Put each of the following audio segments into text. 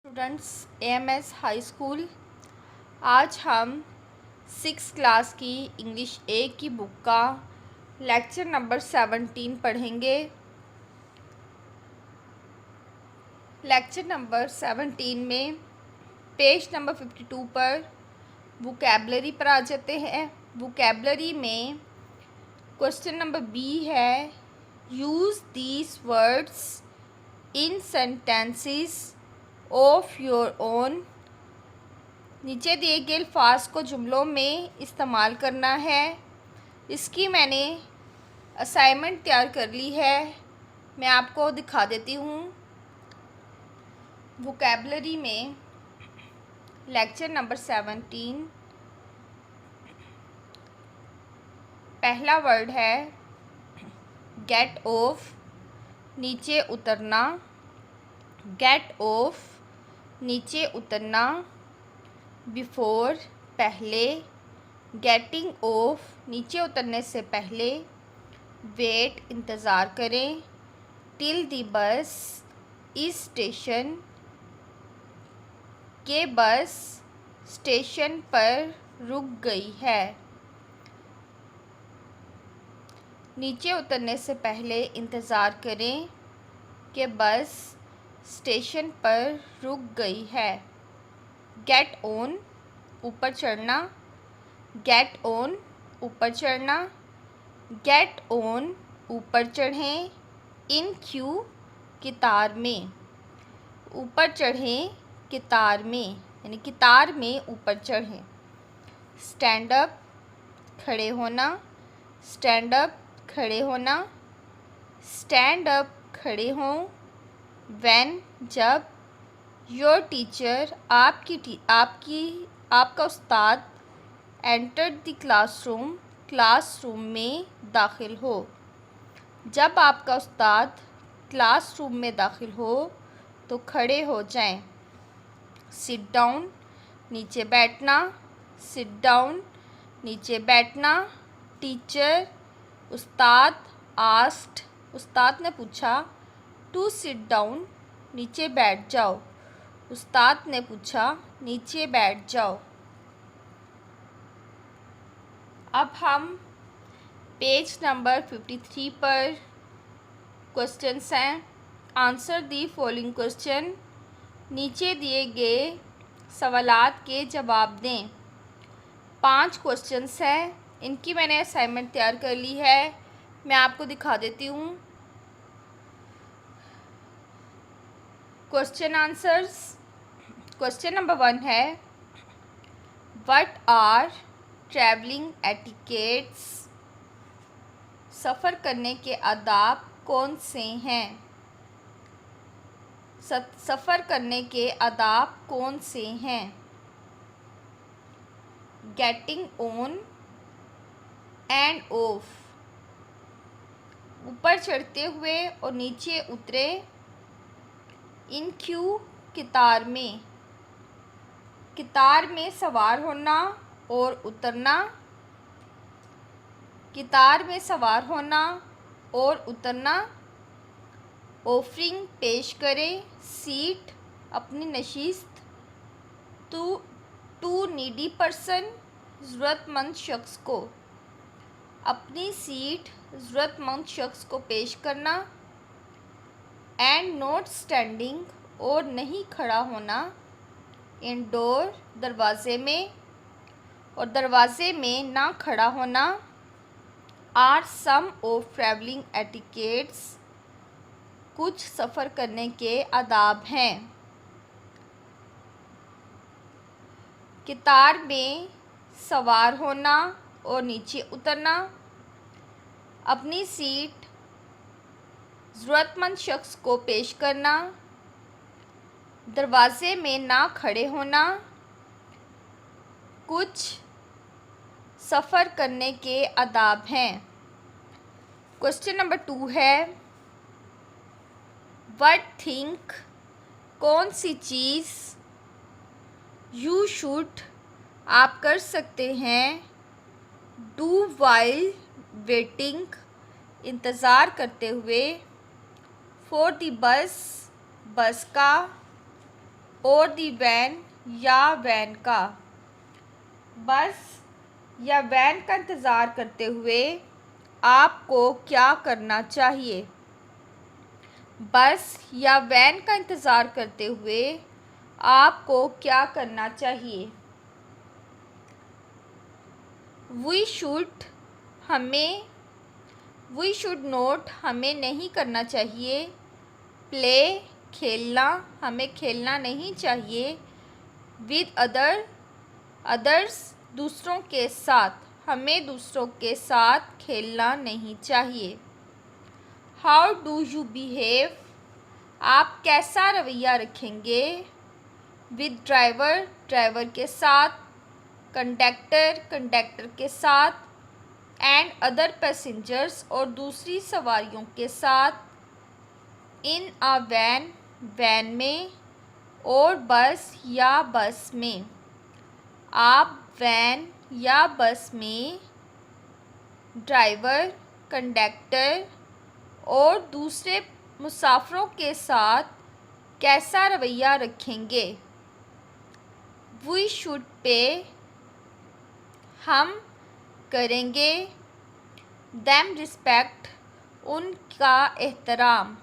Students AMS high school. आज हम 6 class की इंग्लिश ए की बुक का लेक्चर नंबर 17 पढ़ेंगे। लेक्चर नंबर 17 में पेज नंबर 52 पर वोकैबलरी पर आ जाते हैं। वोकैबलरी में क्वेश्चन नंबर बी है, use these words in sentences of your own. नीचे दिए गए अल्फाज को जुमलों में इस्तेमाल करना है। इसकी मैंने असाइनमेंट तैयार कर ली है, मैं आपको दिखा देती हूँ। वोकैबलरी में लेक्चर नंबर 17 पहला वर्ड है गेट ऑफ, नीचे उतरना। गेट ऑफ, नीचे उतरना। बिफोर, पहले। गेटिंग ऑफ, नीचे उतरने से पहले। वेट, इंतज़ार करें। टिल दी बस, इस स्टेशन के बस स्टेशन पर रुक गई है। नीचे उतरने से पहले इंतज़ार करें कि बस स्टेशन पर रुक गई है। गेट ऑन, ऊपर चढ़ना। गेट ऑन, ऊपर चढ़ना। गेट ऑन, ऊपर चढ़ें। इन क्यू, कितार में। ऊपर चढ़ें कितार में, यानी कितार में ऊपर चढ़ें। स्टैंड अप, खड़े होना। स्टैंड अप, खड़े होना। स्टैंड अप, खड़े हों। व्हेन, जब। योर टीचर, आपका उस्ताद। एंटर द क्लासरूम, क्लासरूम में दाखिल हो। जब आपका उस्ताद क्लासरूम में दाखिल हो तो खड़े हो जाएं। सिट डाउन, नीचे बैठना। सिट डाउन, नीचे बैठना। टीचर, उस्ताद। आस्क्ड, उस्ताद ने पूछा। टू सिट डाउन, नीचे बैठ जाओ। उस्ताद ने पूछा, नीचे बैठ जाओ। अब हम पेज नंबर 53 पर क्वेश्चंस हैं। आंसर दी फॉलोइंग क्वेश्चन, नीचे दिए गए सवालात के जवाब दें। 5 क्वेश्चंस हैं, इनकी मैंने असाइनमेंट तैयार कर ली है, मैं आपको दिखा देती हूँ। Question answers. क्वेश्चन नंबर 1 है, व्हाट आर ट्रैवलिंग एटिकेट्स, सफ़र करने के आदाब कौन से हैं। सफ़र करने के आदाब कौन से हैं। गेटिंग ऑन एंड ऑफ, ऊपर चढ़ते हुए और नीचे उतरे। इन क्यू, कितार में। कितार में सवार होना और उतरना। कितार में सवार होना और उतरना। ऑफरिंग, पेश करें। सीट, अपनी नशिस्त। टू नीडी पर्सन, ज़रूरतमंद शख्स को। अपनी सीट ज़रूरतमंद शख्स को पेश करना। एंड नॉट स्टैंडिंग, और नहीं खड़ा होना। इंडोर, दरवाज़े में, और दरवाज़े में ना खड़ा होना। Are some of travelling etiquettes, कुछ सफ़र करने के आदाब हैं। कितार में सवार होना और नीचे उतरना। अपनी सीट ज़रूरतमंद शख्स को पेश करना। दरवाज़े में ना खड़े होना। कुछ सफ़र करने के आदाब हैं। क्वेश्चन नंबर 2 है, व्हाट थिंक, कौन सी चीज़। यू शुड, आप कर सकते हैं। डू वाइल वेटिंग, इंतज़ार करते हुए। फॉर द बस, बस का। और दी वैन या वैन का। बस या वैन का इंतज़ार करते हुए आपको क्या करना चाहिए? बस या वैन का इंतज़ार करते हुए आपको क्या करना चाहिए? वी शुड हमें, वी शुड नॉट हमें नहीं करना चाहिए। प्ले खेलना, हमें खेलना नहीं चाहिए। विद अदर्स दूसरों के साथ, हमें दूसरों के साथ खेलना नहीं चाहिए। हाउ डू यू बिहेव, आप कैसा रवैया रखेंगे? विद ड्राइवर के साथ, कंडक्टर के साथ, एंड अदर पैसेंजर्स और दूसरी सवारियों के साथ। इन अ वैन में, और बस में। आप वैन या बस में ड्राइवर, कंडक्टर और दूसरे मुसाफिरों के साथ कैसा रवैया रखेंगे? वी शुड पे, हम करेंगे। देम रिस्पेक्ट, उनका एहतराम,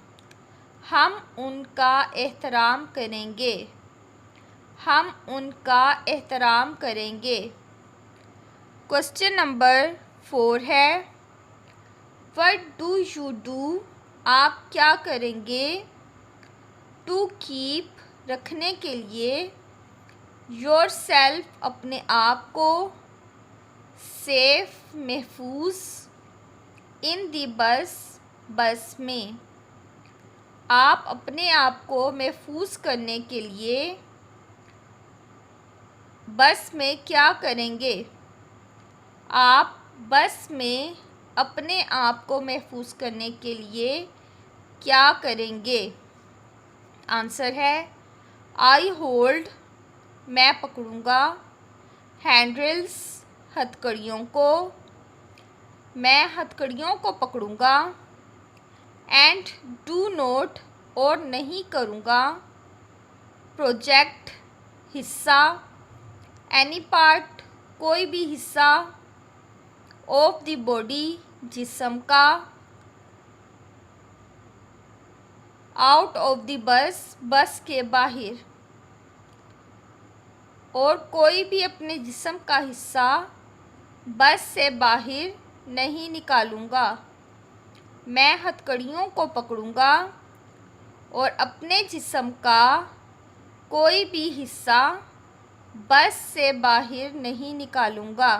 हम उनका एहतराम करेंगे। हम उनका एहतराम करेंगे। क्वेश्चन नंबर 4 है, व्हाट डू यू डू, आप क्या करेंगे? टू कीप, रखने के लिए। योर सेल्फ, अपने आप को। सेफ, महफूज। इन दी बस में। आप अपने आप को महफूज करने के लिए बस में क्या करेंगे? आप बस में अपने आप को महफूज करने के लिए क्या करेंगे? आंसर है आई होल्ड, मैं पकड़ूंगा। हैंडल्स, हथकड़ियों को, मैं हथकड़ियों को पकड़ूंगा। एंड डू नॉट, और नहीं करूँगा। प्रोजेक्ट, हिस्सा। एनी पार्ट, कोई भी हिस्सा। ऑफ द बॉडी, जिस्म का। आउट ऑफ द बस के बाहर। और कोई भी अपने जिस्म का हिस्सा बस से बाहर नहीं निकालूंगा। मैं हथकड़ियों को पकड़ूंगा और अपने जिस्म का कोई भी हिस्सा बस से बाहर नहीं निकालूंगा।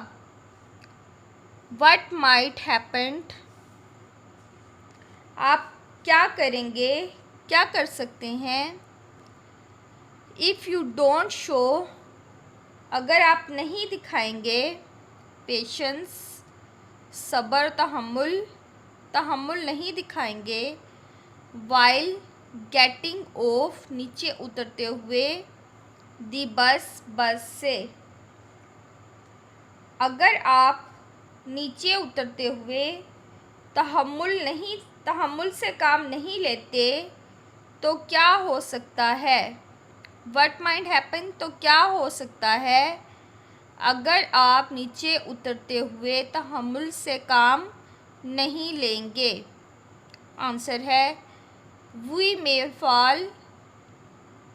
What might happen, आप क्या करेंगे, क्या कर सकते हैं? If you don't show, अगर आप नहीं दिखाएंगे। पेशेंस, सब्र, तहम्मुल नहीं दिखाएंगे। वाइल गेटिंग ऑफ, नीचे उतरते हुए। दी बस से, अगर आप नीचे उतरते हुए तहम्मुल से काम नहीं लेते तो क्या हो सकता है? व्हाट माइट हैपन, तो क्या हो सकता है अगर आप नीचे उतरते हुए तहम्मुल से काम नहीं लेंगे? आंसर है वी मे फॉल,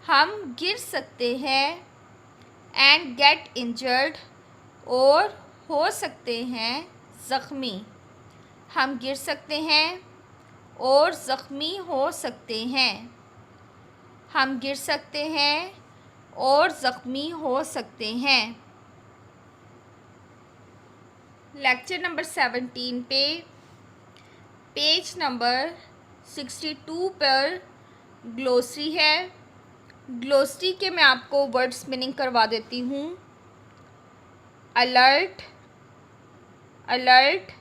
हम गिर सकते हैं। एंड गेट इंजर्ड, और हो सकते हैं ज़ख्मी। हम गिर सकते हैं और ज़ख्मी हो सकते हैं। हम गिर सकते हैं और ज़ख्मी हो सकते हैं। लेक्चर नंबर 17 पे पेज नंबर 62 पर ग्लोसरी है। ग्लोसरी के मैं आपको वर्ड्स मीनिंग करवा देती हूँ। अलर्ट, अलर्ट,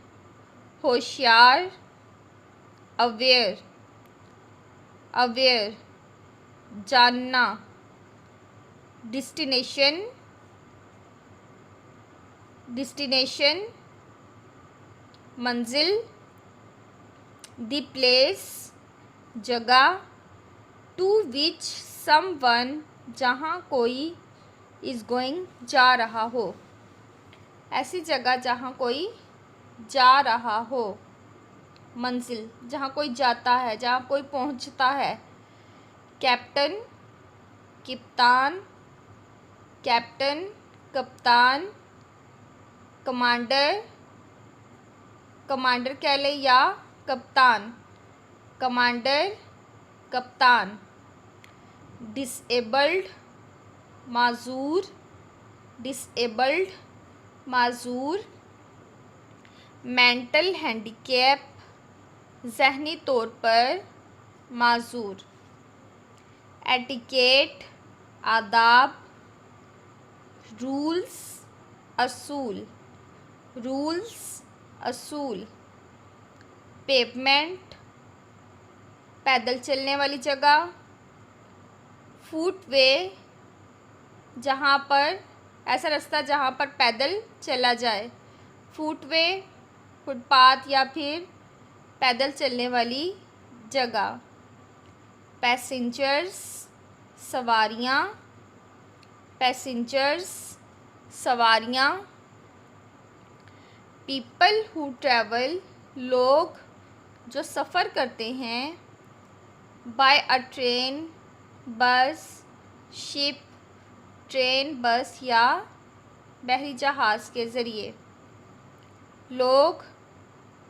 होशियार। अवेयर, अवेयर, जानना। डेस्टिनेशन, डेस्टिनेशन, मंजिल। द प्लेस, जगह। टू विच समवन जहाँ कोई इज़ गोइंग जा रहा हो, ऐसी जगह जहाँ कोई जा रहा हो। मंजिल, जहाँ कोई जाता है, जहाँ कोई पहुँचता है। कैप्टन, कप्तान, कैप्टन, कप्तान, कमांडर, कमांडर कह ले या कप्तान, कमांडर, कप्तान। डिसेबल्ड, माजूर, डिसेबल्ड, माजूर। मेंटल हैंडीकैप, ज़हनी तौर पर माजूर। एटिकेट, आदाब, रूल्स, असूल, रूल्स, असूल। पेवमेंट, पैदल चलने वाली जगह। फुटवे, जहाँ पर ऐसा रास्ता जहाँ पर पैदल चला जाए। फुटवे, फुटपाथ या फिर पैदल चलने वाली जगह। पैसेंजर्स, सवारियाँ, पैसेंजर्स, सवारियाँ। पीपल हु ट्रैवल, लोग जो सफ़र करते हैं। बाय अ ट्रेन, बस, शिप, ट्रेन, बस या बहरी जहाज़ के ज़रिए। लोग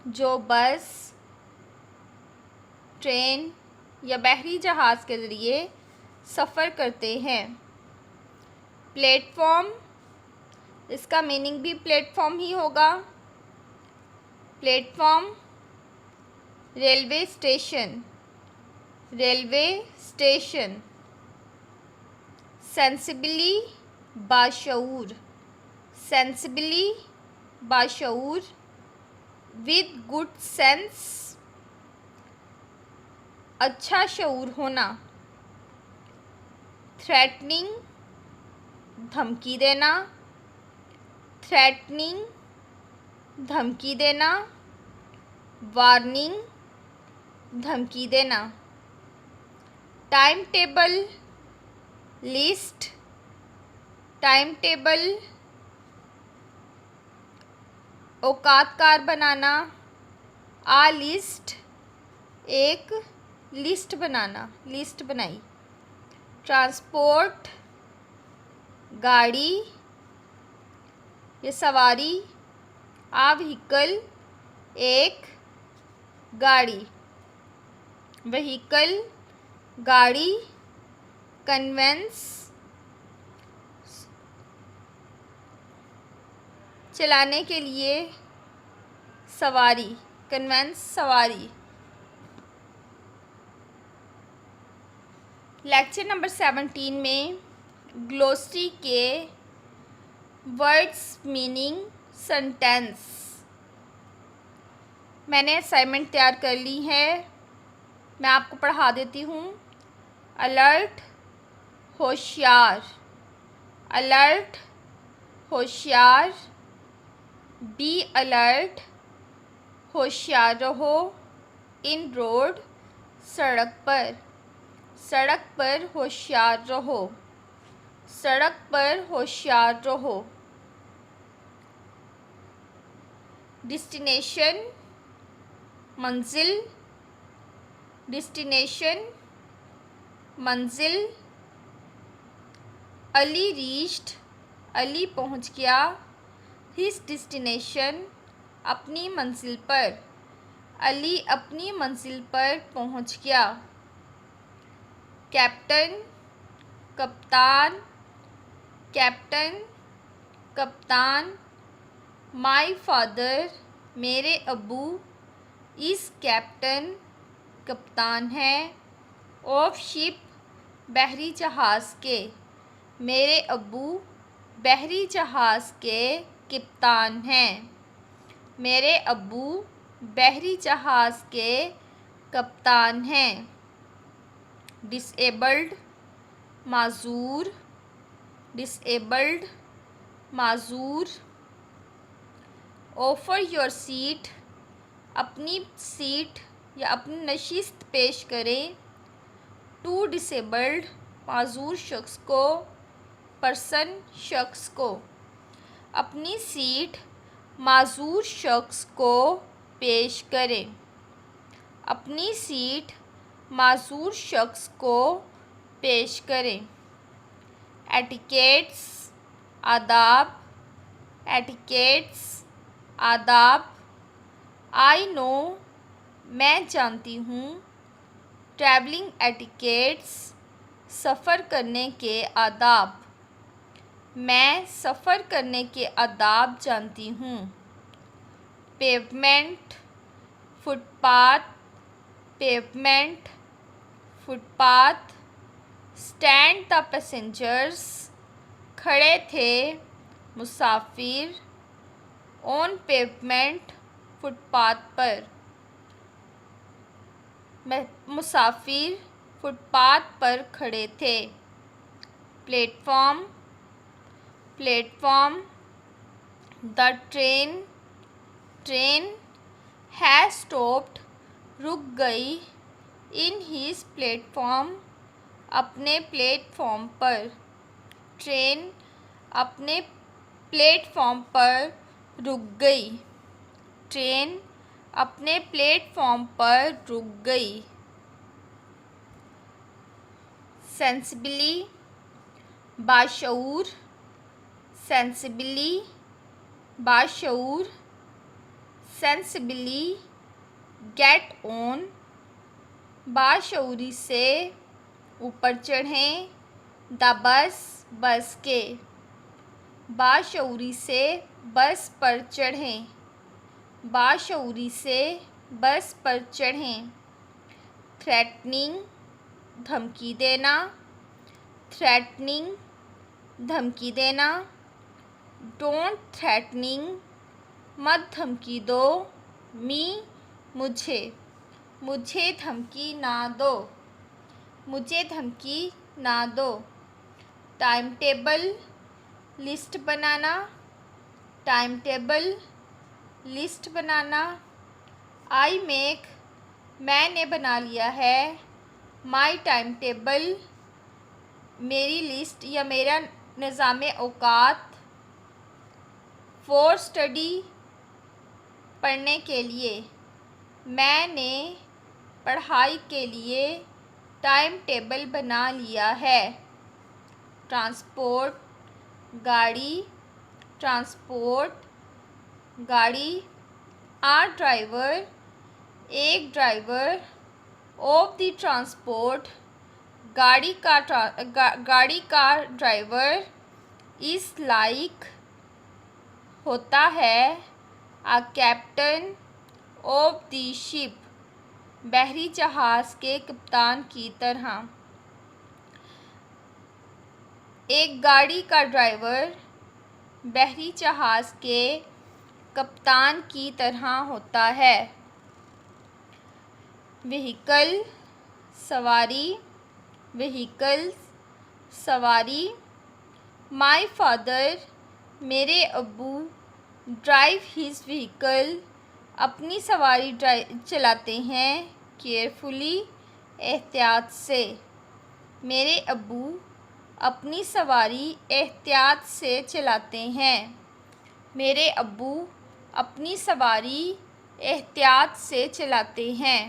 जो बस, ट्रेन या बहरी जहाज़ के ज़रिए सफ़र करते हैं। प्लेटफॉर्म, इसका मीनिंग भी प्लेटफॉर्म ही होगा। Platform. Railway station, railway station. Sensibly, बाशऊर, सेंसिबली, बाशऊर। विद गुड सेंस, अच्छा शऊर होना। थ्रेटनिंग, धमकी देना, थ्रेटनिंग, धमकी देना। वार्निंग, धमकी देना। Time table, list, time table. औकातकार बनाना, आ लिस्ट, एक लिस्ट बनाना, लिस्ट बनाई। ट्रांसपोर्ट, गाड़ी या सवारी। आ व्हीकल, एक गाड़ी। व्हीकल, गाड़ी। कन्वेंस, चलाने के लिए सवारी, कन्वेंस, सवारी। लेक्चर नंबर 17 में ग्लोसरी के वर्ड्स मीनिंग सेंटेंस मैंने असाइनमेंट तैयार कर ली है, मैं आपको पढ़ा देती हूँ। अलर्ट, होशियार, अलर्ट, होशियार। बी अलर्ट, होशियार रहो। इन रोड, सड़क पर, सड़क पर होशियार रहो, सड़क पर होशियार रहो। डेस्टिनेशन, मंजिल, डेस्टिनेशन, मंजिल। अली रीच्ड, अली पहुंच गया। हिज डेस्टिनेशन, अपनी मंजिल पर, अली अपनी मंजिल पर पहुंच गया। कैप्टन, कप्तान, कैप्टन, कप्तान। माय फादर, मेरे अब्बू। इज़ कैप्टन, कप्तान है। ऑफ शिप, बहरी जहाज़ के, मेरे अब्बू बहरी जहाज़ के कप्तान हैं। मेरे अब्बू बहरी जहाज़ के कप्तान हैं। डिसेबल्ड, माजूर, डिसेबल्ड, माजूर। ऑफ़र योर सीट, अपनी सीट या अपनी नशिस्त पेश करें। टू डिसेबल्ड, माजूर शख्स को, पर्सन शख्स को। अपनी सीट माजूर शख्स को पेश करें। अपनी सीट माजूर शख्स को पेश करें। एटिकेट्स आदाब, एटिकेट्स आदाब। आई नो मैं जानती हूँ। ट्रैवलिंग एटिकेट्स सफ़र करने के आदाब। मैं सफ़र करने के आदाब जानती हूँ। Pavement footpath, pavement footpath. Stand the passengers खड़े थे मुसाफिर। ऑन पेवमेंट फुटपाथ पर, मुसाफिर फुटपाथ पर खड़े थे। Platform, platform. The train, train has stopped रुक गई। इन हिज प्लेटफॉर्म अपने प्लेटफॉर्म पर। ट्रेन अपने प्लेटफॉर्म पर रुक गई। ट्रेन अपने प्लेटफॉर्म पर रुक गई। सेंसिबली बाशऊर, सेंसिबली बाशऊर। सेंसिबली गेट ऑन, बाशऊरी से ऊपर चढ़ें। द बस, बस के, बाशऊरी से बस पर चढ़ें। बाशऊरी से बस पर चढ़ें। थ्रेटनिंग धमकी देना, थ्रेटनिंग धमकी देना। डोंट थ्रेटनिंग मत धमकी दो। मी मुझे, मुझे धमकी ना दो, मुझे धमकी ना दो। Time table list banana, time table list banana. I make मैंने बना लिया है। माई टाइम टेबल मेरी लिस्ट या मेरा निज़ाम औकात। फॉर स्टडी पढ़ने के लिए। मैंने पढ़ाई के लिए टाइम टेबल बना लिया है। ट्रांसपोर्ट गाड़ी, ट्रांसपोर्ट गाड़ी। आर ड्राइवर एक ड्राइवर। ऑफ द ट्रांसपोर्ट गाड़ी का ड्राइवर। इस लाइक होता है। आ कैप्टन ऑफ द शिप बहरी जहाज़ के कप्तान की तरह। एक गाड़ी का ड्राइवर बहरी जहाज़ के कप्तान की तरह होता है। व्हीकल सवारी, व्हीकल सवारी। माई फादर मेरे अब्बू ड्राइव हिज व्हीकल अपनी सवारी चलाते हैं। केयरफुली एहतियात से। मेरे अब्बू अपनी सवारी एहतियात से चलाते हैं। मेरे अब्बू अपनी सवारी एहतियात से चलाते हैं।